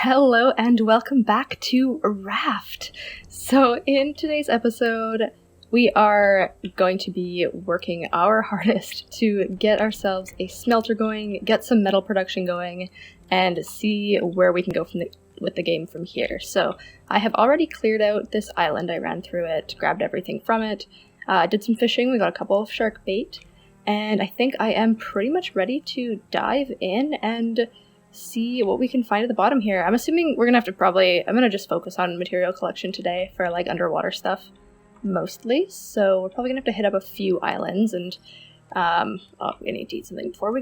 Hello and welcome back to Raft. So in today's episode, we are going to be working our hardest to get ourselves a smelter going, get some metal production going, and see where we can go with the game from here. So I have already cleared out this island. I ran through it, grabbed everything from it, did some fishing. We got a couple of shark bait, and I think I am pretty much ready to dive in and see what we can find at the bottom here. I'm assuming we're gonna have to I'm gonna just focus on material collection today for like underwater stuff mostly. So we're probably gonna have to hit up a few islands, and we need to eat something before we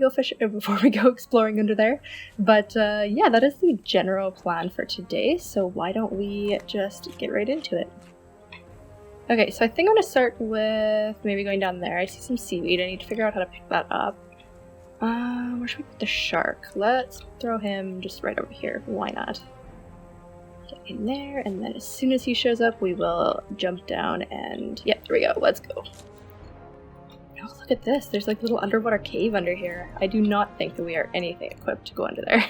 go exploring under there. But yeah, that is the general plan for today. So why don't we just get right into it? Okay, so I think I'm gonna start with maybe going down there. I see some seaweed. I need to figure out how to pick that up. Where should we put the shark? Let's throw him just right over here. Why not? Get in there, and then as soon as he shows up, we will jump down and... yeah, there we go. Let's go. Oh, look at this. There's like a little underwater cave under here. I do not think that we are anything equipped to go under there.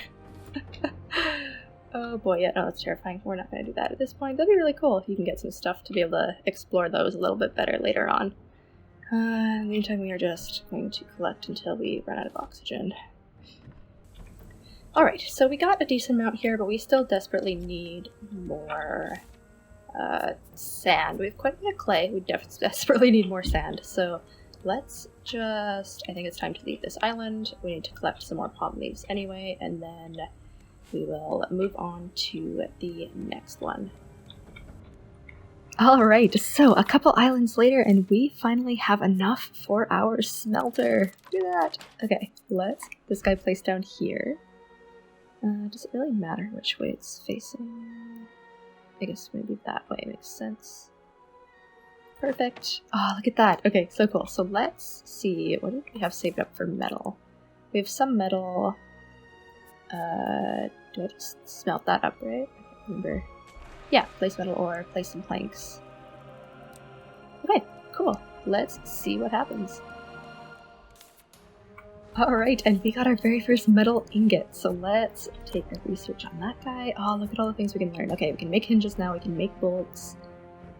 Oh boy, yeah, no, that's terrifying. We're not going to do that at this point. That'd be really cool if you can get some stuff to be able to explore those a little bit better later on. In the meantime, we are just going to collect until we run out of oxygen. Alright, so we got a decent amount here, but we still desperately need more sand. We have quite a bit of clay. We desperately need more sand. So let's just... I think it's time to leave this island. We need to collect some more palm leaves anyway, and then we will move on to the next one. Alright, so a couple islands later, and we finally have enough for our smelter. Look at that. Okay, let's get this guy placed down here. Does it really matter which way it's facing? I guess maybe that way makes sense. Perfect. Oh, look at that. Okay, so cool. So let's see. What did we have saved up for metal? We have some metal. Do I just smelt that up, right? I can't remember. Yeah, place metal ore, place some planks. Okay, cool. Let's see what happens. Alright, and we got our very first metal ingot, so let's take a research on that guy. Oh, look at all the things we can learn. Okay, we can make hinges now, we can make bolts.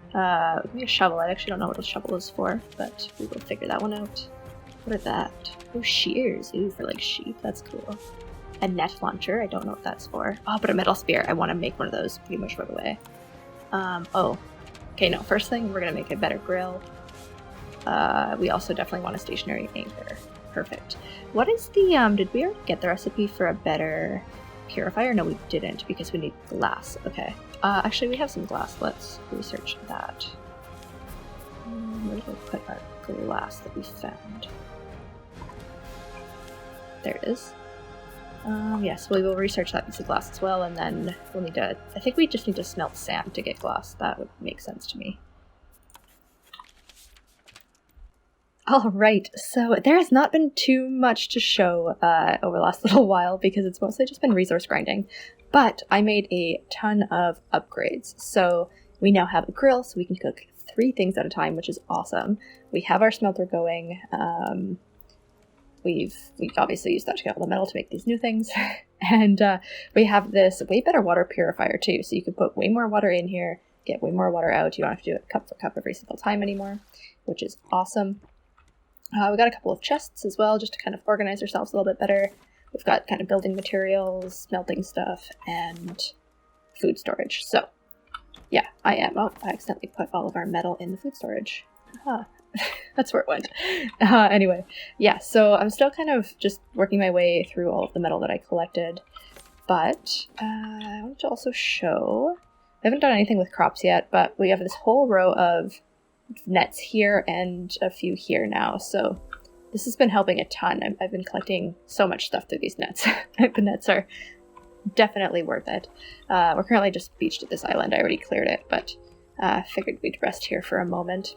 We can make a shovel. I actually don't know what a shovel is for, but we will figure that one out. What is that? Oh, shears. Ooh, for like sheep. That's cool. A net launcher. I don't know what that's for. Oh, but a metal spear. I want to make one of those pretty much right away. Oh. Okay, no. First thing, we're going to make a better grill. We also definitely want a stationary anchor. Perfect. What is the, did we already get the recipe for a better purifier? No, we didn't, because we need glass. Okay. Actually, we have some glass. Let's research that. Where did we put our glass that we found? There it is. Yes, we will research that piece of glass as well, and then we'll need to... I think we just need to smelt sand to get glass. That would make sense to me. Alright, so there has not been too much to show over the last little while, because it's mostly just been resource grinding. But I made a ton of upgrades. So we now have a grill, so we can cook 3 things at a time, which is awesome. We have our smelter going. We've obviously used that to get all the metal to make these new things. And we have this way better water purifier too. So you can put way more water in here, get way more water out. You don't have to do it cup for cup every single time anymore, which is awesome. We got a couple of chests as well, just to kind of organize ourselves a little bit better. We've got kind of building materials, smelting stuff, and food storage. So yeah, I accidentally put all of our metal in the food storage. That's where it went. Anyway, yeah, so I'm still kind of just working my way through all of the metal that I collected, but I wanted to also show, I haven't done anything with crops yet, but we have this whole row of nets here and a few here now, so this has been helping a ton. I've been collecting so much stuff through these nets. The nets are definitely worth it. We're currently just beached at this island. I already cleared it, but figured we'd rest here for a moment.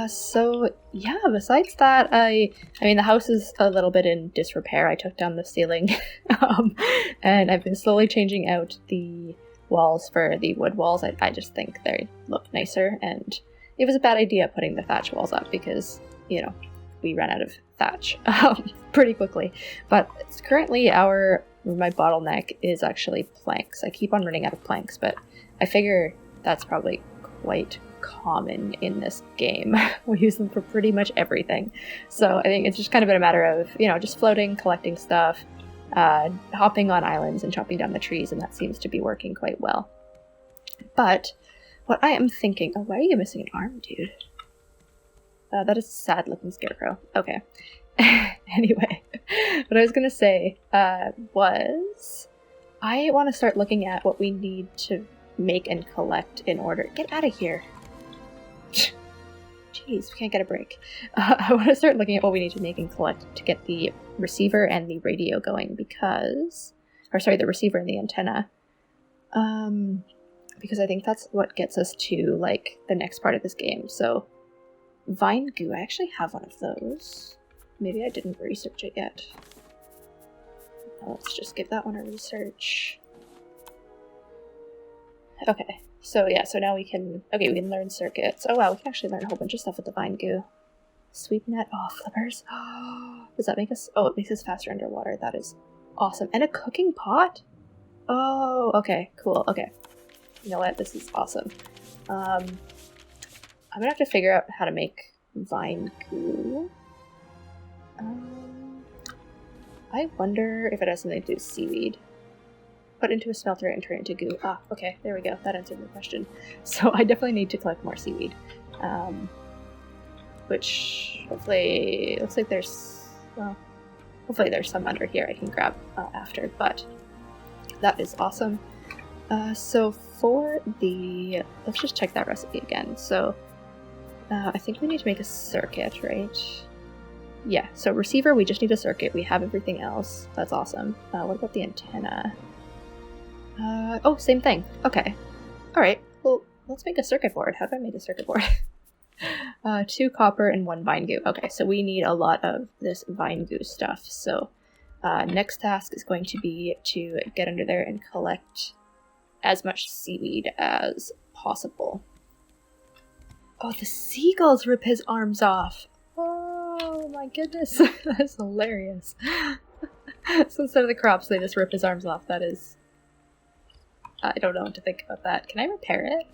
So yeah, besides that, I mean, the house is a little bit in disrepair. I took down the ceiling, and I've been slowly changing out the walls for the wood walls. I just think they look nicer, and it was a bad idea putting the thatch walls up because, you know, we ran out of thatch pretty quickly. But it's currently our my bottleneck is actually planks. I keep on running out of planks, but I figure that's probably quite common in this game. We use them for pretty much everything. So I think it's just kind of been a matter of, just floating, collecting stuff, hopping on islands and chopping down the trees, and that seems to be working quite well. But what I am thinking... Oh, why are you missing an arm, dude? That is a sad-looking scarecrow. Okay. Anyway, what I was going to say was I want to start looking at what we need to make and collect in order... Get out of here! Jeez, we can't get a break. I want to start looking at what we need to make and collect to get the receiver and the radio going because... Or sorry, the receiver and the antenna. Because I think that's what gets us to, like, the next part of this game. So, vine goo, I actually have one of those. Maybe I didn't research it yet. Let's just give that one a research. Okay, so yeah, so now we can learn circuits. Oh wow, we can actually learn a whole bunch of stuff with the vine goo. Sweep net, flippers. Does that make us, it makes us faster underwater. That is awesome. And a cooking pot? Oh, okay, cool, okay. You know what, this is awesome. I'm gonna have to figure out how to make vine goo. I wonder if it has something to do with seaweed. Put into a smelter and turn it into goo. Ah, okay, there we go. That answered my question. So I definitely need to collect more seaweed. Which hopefully looks like there's, hopefully there's some under here I can grab after, but that is awesome. So for the, let's just check that recipe again. So I think we need to make a circuit, right? Yeah, so receiver, we just need a circuit. We have everything else. That's awesome. What about the antenna? Same thing. Okay. Alright, well, let's make a circuit board. How do I make a circuit board? 2 copper and 1 vine goo. Okay, so we need a lot of this vine goo stuff. So next task is going to be to get under there and collect as much seaweed as possible. Oh, the seagulls rip his arms off! Oh my goodness, that's hilarious. So instead of the crops, they just rip his arms off. That is... I don't know what to think about that. Can I repair it?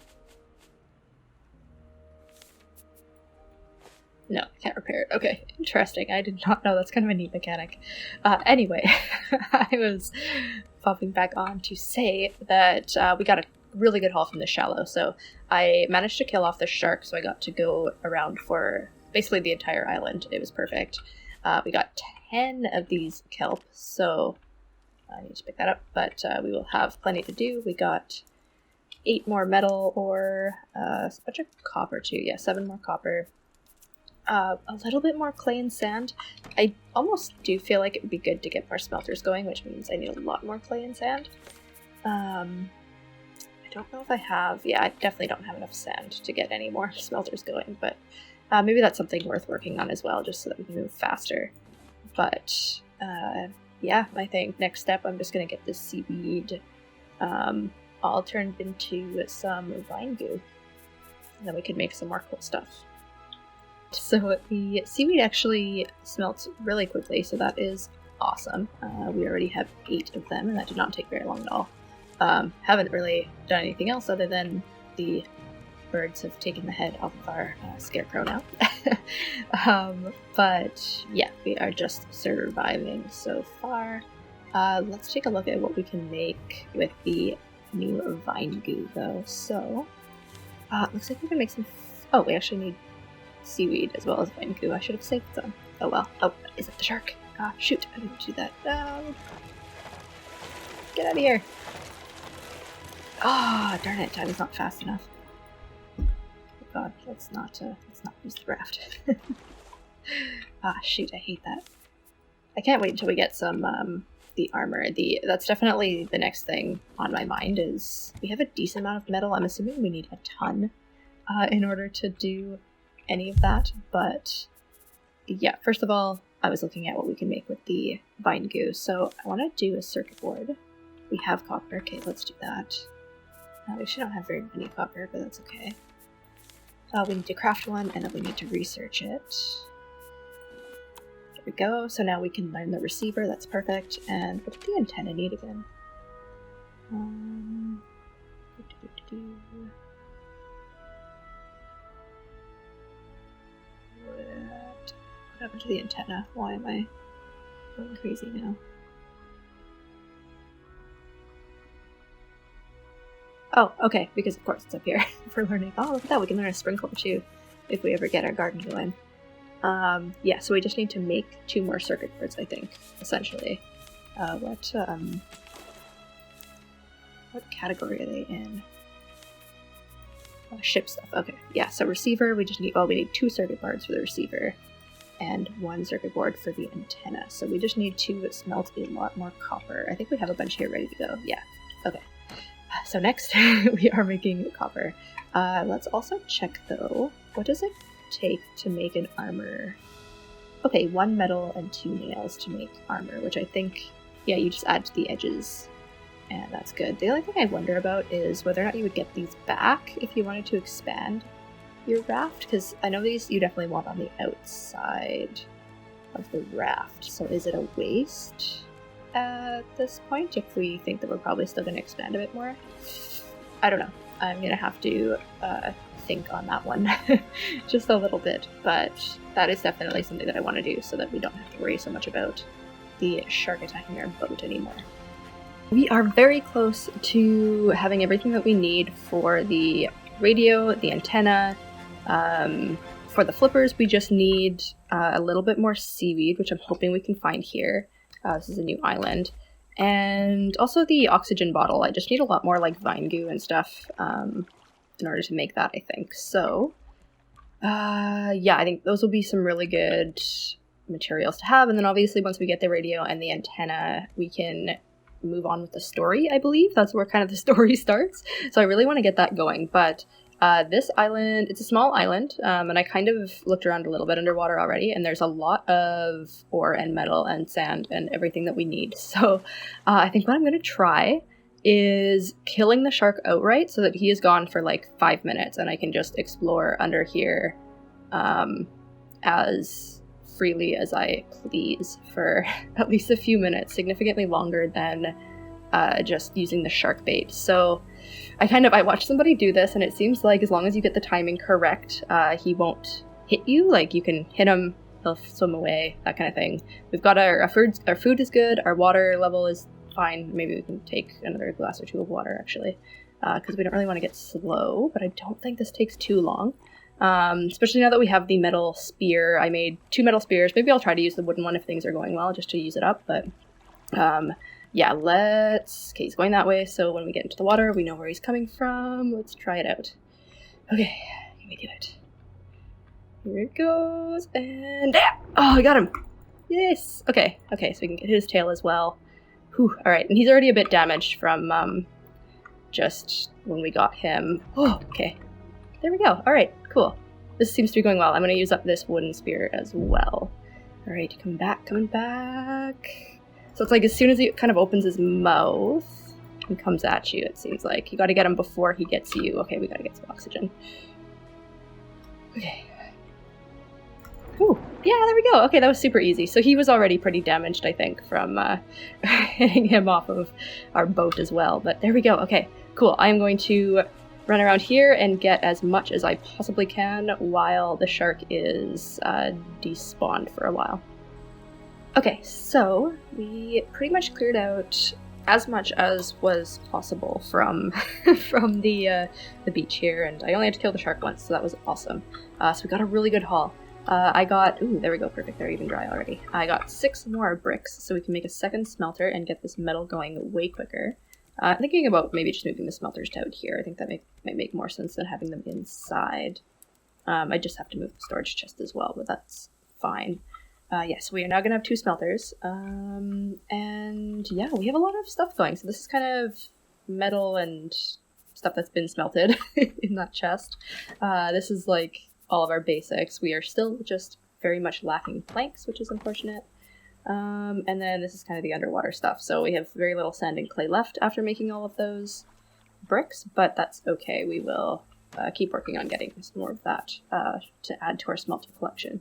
No, I can't repair it. Okay, interesting. I did not know. That's kind of a neat mechanic. Anyway, I was popping back on to say that we got a really good haul from the shallow. So I managed to kill off the shark, so I got to go around for basically the entire island. It was perfect. We got 10 of these kelp, so I need to pick that up, but we will have plenty to do. We got 8 more metal ore, a bunch of copper too. Yeah, 7 more copper. A little bit more clay and sand. I almost do feel like it would be good to get more smelters going, which means I need a lot more clay and sand. I don't know if I have... Yeah, I definitely don't have enough sand to get any more smelters going, but maybe that's something worth working on as well, just so that we can move faster. But, yeah, I think next step, I'm just going to get this seaweed all turned into some vine goo. And then we could make some more cool stuff. So the seaweed actually smelts really quickly, so that is awesome. We already have 8 of them, and that did not take very long at all. Haven't really done anything else other than the birds have taken the head off of our scarecrow now. But yeah, we are just surviving so far. Let's take a look at what we can make with the new vine goo though. So, looks like we can make some... Oh, we actually need seaweed as well as vine goo. I should have saved some. Oh well. Oh, is it the shark? Shoot, I didn't do that. Get out of here. Darn it, I was not fast enough. Oh god, let's not use the raft. Shoot, I hate that. I can't wait until we get some, the armor. That's definitely the next thing on my mind is we have a decent amount of metal. I'm assuming we need a ton, in order to do any of that, but yeah, first of all, I was looking at what we can make with the vine goo, so I want to do a circuit board. We have copper, okay, let's do that. We should not have very many copper, but that's okay. We need to craft one, and then we need to research it. we go. So now we can learn the receiver. That's perfect. And what did the antenna need again? What happened to the antenna? Why am I going crazy now? Oh, okay, because of course it's up here for learning. Oh, look at that, we can learn a sprinkler too, if we ever get our garden going. Yeah, so we just need to make 2 more circuit boards, I think, essentially. What category are they in? Ship stuff, okay. Yeah, so receiver, we need 2 circuit boards for the receiver, and 1 circuit board for the antenna. So we just need to smelt a lot more copper. I think we have a bunch here ready to go. Yeah, okay. So next, we are making copper. Let's also check, though, what does it take to make an armor? Okay, 1 metal and 2 nails to make armor, which I think, yeah, you just add to the edges, and that's good. The only thing I wonder about is whether or not you would get these back if you wanted to expand your raft, because I know these you definitely want on the outside of the raft, so is it a waste at this point if we think that we're probably still going to expand a bit more? I don't know. I'm going to have to think on that one just a little bit, but that is definitely something that I want to do so that we don't have to worry so much about the shark attacking our boat anymore. We are very close to having everything that we need for the radio, the antenna. For the flippers, we just need a little bit more seaweed, which I'm hoping we can find here. This is a new island. And also the oxygen bottle. I just need a lot more like vine goo and stuff in order to make that, I think. So, yeah, I think those will be some really good materials to have. And then obviously once we get the radio and the antenna, we can move on with the story, I believe. That's where kind of the story starts. So I really want to get that going. But this island, it's a small island, and I kind of looked around a little bit underwater already, and there's a lot of ore and metal and sand and everything that we need. So I think what I'm going to try is killing the shark outright so that he is gone for like 5 minutes and I can just explore under here as freely as I please for at least a few minutes, significantly longer than just using the shark bait. So I watched somebody do this, and it seems like as long as you get the timing correct, he won't hit you. Like, you can hit him, he'll swim away, that kind of thing. We've got our food is good, our water level is fine. Maybe we can take another glass or 2 of water, actually, because we don't really want to get slow, but I don't think this takes too long. Especially now that we have the metal spear. I made 2 metal spears. Maybe I'll try to use the wooden one if things are going well, just to use it up, but yeah, okay, he's going that way, so when we get into the water, we know where he's coming from. Let's try it out. Okay, can we do it? Here it goes, and oh, I got him! Yes! Okay, so we can get his tail as well. Whew, alright, and he's already a bit damaged from, just when we got him. Oh, okay. There we go. Alright, cool. This seems to be going well. I'm going to use up this wooden spear as well. Alright, coming back. So it's like as soon as he kind of opens his mouth and comes at you, it seems like. You gotta get him before he gets you. Okay, we gotta get some oxygen. Okay. Ooh, yeah, there we go. Okay, that was super easy. So he was already pretty damaged, I think, from hitting him off of our boat as well. But there we go. Okay, cool. I am going to run around here and get as much as I possibly can while the shark is despawned for a while. Okay, so we pretty much cleared out as much as was possible from from the beach here, and I only had to kill the shark once, so that was awesome. So we got a really good haul. I got, ooh, there we go, perfect, they're even dry already. I got 6 more bricks, so we can make a second smelter and get this metal going way quicker. Thinking about maybe just moving the smelters out here. I think that might make more sense than having them inside. I just have to move the storage chest as well, but that's fine. So we are now going to have 2 smelters, and yeah, we have a lot of stuff going. So this is kind of metal and stuff that's been smelted in that chest. This is like all of our basics. We are still just very much lacking planks, which is unfortunate. And then this is kind of the underwater stuff. So we have very little sand and clay left after making all of those bricks, but that's okay. We will keep working on getting some more of that to add to our smelter collection.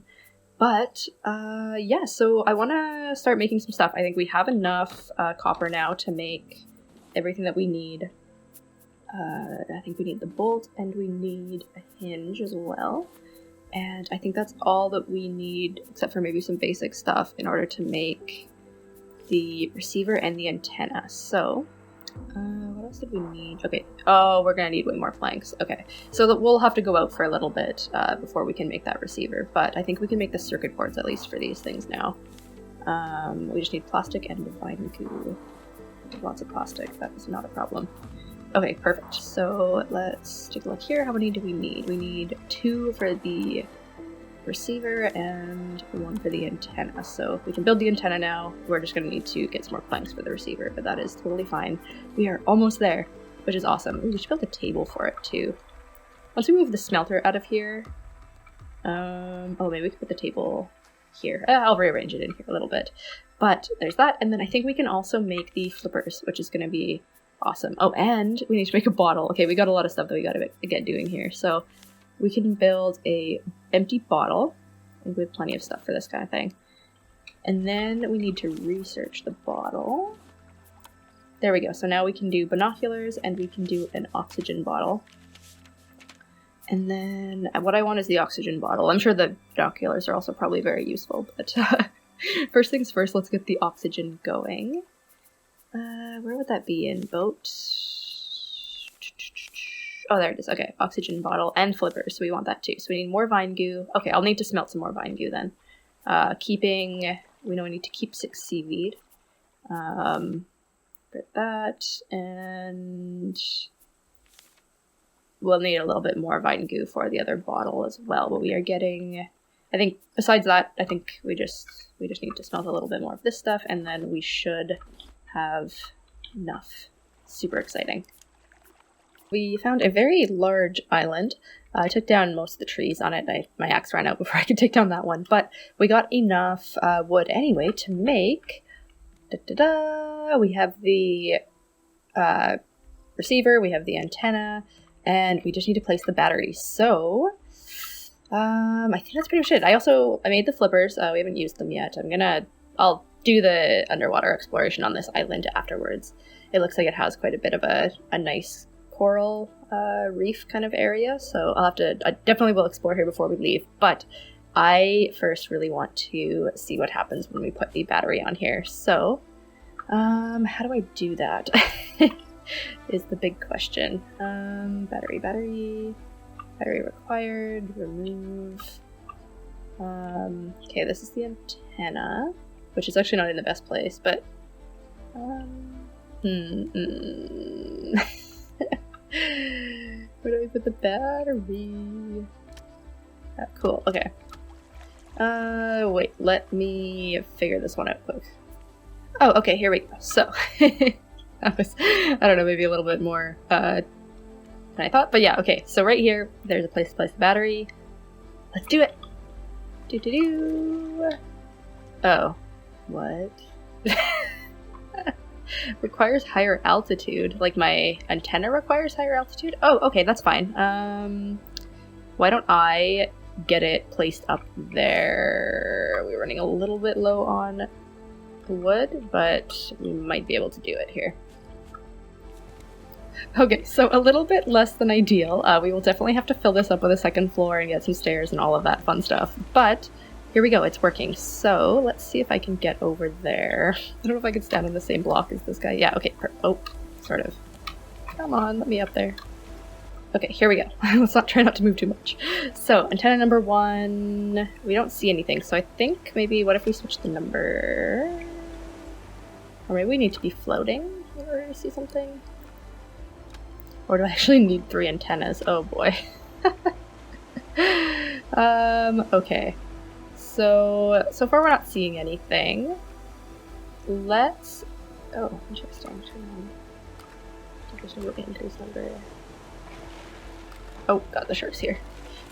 But yeah, so I want to start making some stuff. I think we have enough copper now to make everything that we need. I think we need the bolt and we need a hinge as well. And I think that's all that we need, except for maybe some basic stuff in order to make the receiver and the antenna. So what else did we need? Okay. Oh, we're going to need way more planks. Okay. So we'll have to go out for a little bit before we can make that receiver. But I think we can make the circuit boards at least for these things now. We just need plastic and vine goo. Lots of plastic. That is not a problem. Okay, perfect. So let's take a look here. How many do we need? We need 2 for the receiver and 1 for the antenna. So we can build the antenna now. We're just going to need to get some more planks for the receiver, but that is totally fine. We are almost there, which is awesome. Ooh, we should build a table for it too. Once we move the smelter out of here, oh, maybe we could put the table here. I'll rearrange it in here a little bit. But there's that, and then I think we can also make the flippers, which is going to be awesome. Oh, and we need to make a bottle. Okay, we got a lot of stuff that we got to get doing here. So we can build a empty bottle. I think we have plenty of stuff for this kind of thing. And then we need to research the bottle. There we go. So now we can do binoculars and we can do an oxygen bottle. And then what I want is the oxygen bottle. I'm sure the binoculars are also probably very useful, but first things first, let's get the oxygen going. Where would that be? In boat? Oh, there it is. Okay, oxygen bottle and flippers, so we want that too. So we need more vine goo. Okay, I'll need to smelt some more vine goo then. We know we need to keep 6 seaweed. For that, and we'll need a little bit more vine goo for the other bottle as well, but we are getting, I think, besides that, I think we just need to smelt a little bit more of this stuff, and then we should have enough. Super exciting. We found a very large island. I took down most of the trees on it. My axe ran out before I could take down that one, but we got enough wood anyway to make... We have the receiver, we have the antenna, and we just need to place the batteries. So, I think that's pretty much it. I made the flippers. We haven't used them yet. I'll do the underwater exploration on this island afterwards. It looks like it has quite a bit of a nice coral reef kind of area, so I definitely will explore here before we leave, but I first really want to see what happens when we put the battery on here. So, how do I do that? Is the big question. Battery required, remove. Okay, this is the antenna, which is actually not in the best place, but where do I put the battery? Cool, okay. Wait, let me figure this one out quick. Oh, okay, here we go. So, that was, I don't know, maybe a little bit more than I thought, but yeah, okay. So right here, there's a place to place the battery. Let's do it! Do-do-do! Oh. What? Requires higher altitude. Like my antenna requires higher altitude? Oh, okay, that's fine. Why don't I get it placed up there? We're running a little bit low on wood, but we might be able to do it here. Okay, so a little bit less than ideal. We will definitely have to fill this up with a second floor and get some stairs and all of that fun stuff, but here we go, it's working. So let's see if I can get over there. I don't know if I can stand on the same block as this guy. Yeah, okay, oh, sort of. Come on, let me up there. Okay, here we go. Let's try not to move too much. So, antenna number 1, we don't see anything, so I think maybe, what if we switch the number? Or maybe we need to be floating in order to see something? Or do I actually need 3 antennas? Oh boy. Okay. So far we're not seeing anything. Let's... Oh, interesting. Increase number. Oh, God, the shark's here.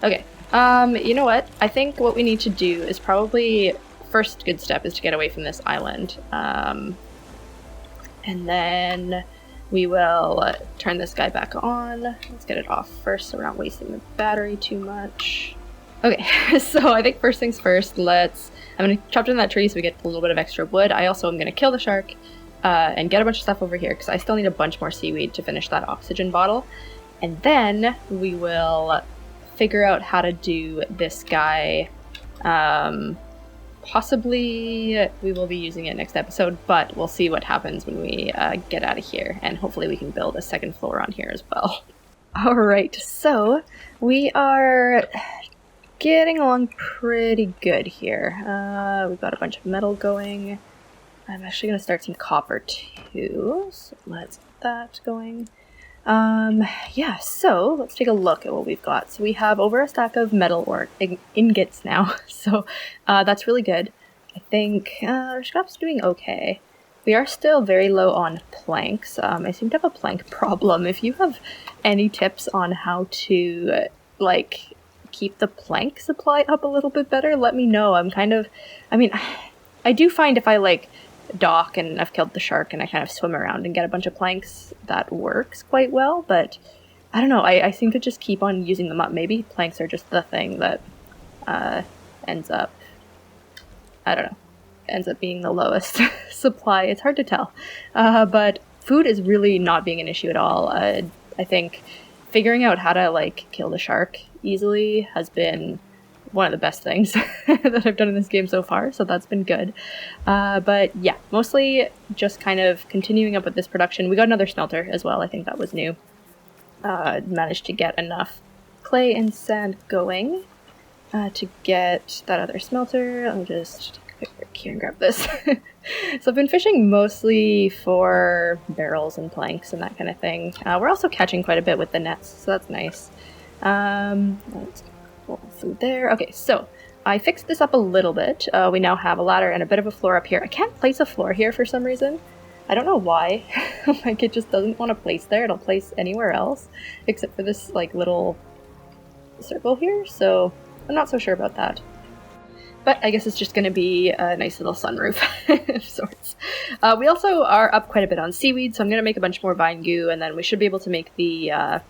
Okay. You know what? I think what we need to do is probably... First good step is to get away from this island. And then we will turn this guy back on. Let's get it off first so we're not wasting the battery too much. Okay, so I think first things first, I'm going to chop down that tree so we get a little bit of extra wood. I also am going to kill the shark and get a bunch of stuff over here because I still need a bunch more seaweed to finish that oxygen bottle. And then we will figure out how to do this guy. Possibly we will be using it next episode, but we'll see what happens when we get out of here. And hopefully we can build a second floor on here as well. Alright, so we are getting along pretty good here. We've got a bunch of metal going. I'm actually going to start some copper too, so let's get that going. Yeah, so let's take a look at what we've got. So we have over a stack of metal or ingots now, so that's really good. I think our scrap's doing okay. We are still very low on planks. I seem to have a plank problem. If you have any tips on how to, keep the plank supply up a little bit better, let me know. I do find if I, dock and I've killed the shark and I kind of swim around and get a bunch of planks, that works quite well, but I don't know, I seem to just keep on using them up. Maybe planks are just the thing that ends up being the lowest supply. It's hard to tell. But food is really not being an issue at all. I think figuring out how to kill the shark easily has been one of the best things that I've done in this game so far, so that's been good. But yeah, mostly just kind of continuing up with this production. We got another smelter as well. I think that was new. Managed to get enough clay and sand going to get that other smelter. I'll just quick break here and grab this. So I've been fishing mostly for barrels and planks and that kind of thing. We're also catching quite a bit with the nets, so that's nice. Let's pull food there. Okay, so I fixed this up a little bit. We now have a ladder and a bit of a floor up here. I can't place a floor here for some reason. I don't know why. It just doesn't want to place there. It'll place anywhere else except for this little circle here, so I'm not so sure about that. But I guess it's just going to be a nice little sunroof of sorts. We also are up quite a bit on seaweed, so I'm going to make a bunch more vine goo, and then we should be able to make the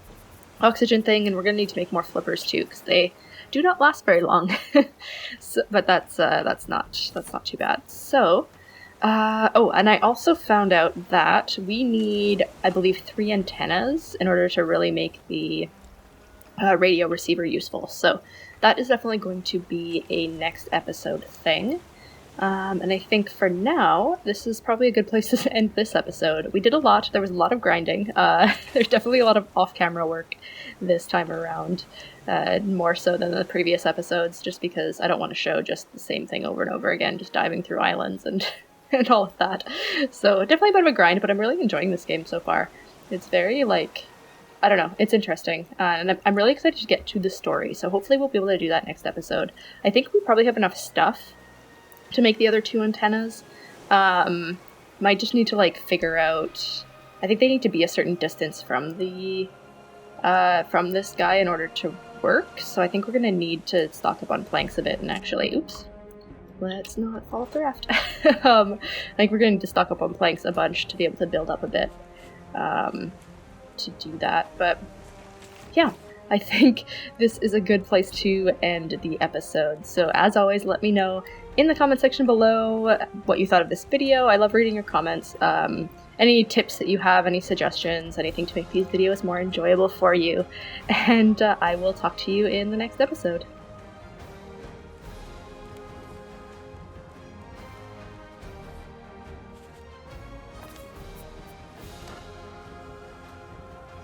oxygen thing, and we're going to need to make more flippers too, because they do not last very long. But that's not too bad. So, and I also found out that we need, I believe, 3 antennas in order to really make the radio receiver useful. So that is definitely going to be a next episode thing. And I think for now, this is probably a good place to end this episode. We did a lot. There was a lot of grinding. There's definitely a lot of off-camera work this time around, more so than the previous episodes, just because I don't want to show just the same thing over and over again, just diving through islands and, and all of that. So definitely a bit of a grind, but I'm really enjoying this game so far. It's very, I don't know, it's interesting, and I'm really excited to get to the story, so hopefully we'll be able to do that next episode. I think we probably have enough stuff to make the other 2 antennas. Might just need to figure out, I think they need to be a certain distance from the from this guy in order to work, so I think we're gonna need to stock up on planks a bit. And actually, oops, let's not fall off the raft. I think we're going to stock up on planks a bunch to be able to build up a bit to do that. But yeah, I think this is a good place to end the episode. So as always, let me know in the comment section below what you thought of this video. I love reading your comments. Any tips that you have, any suggestions, anything to make these videos more enjoyable for you. And I will talk to you in the next episode.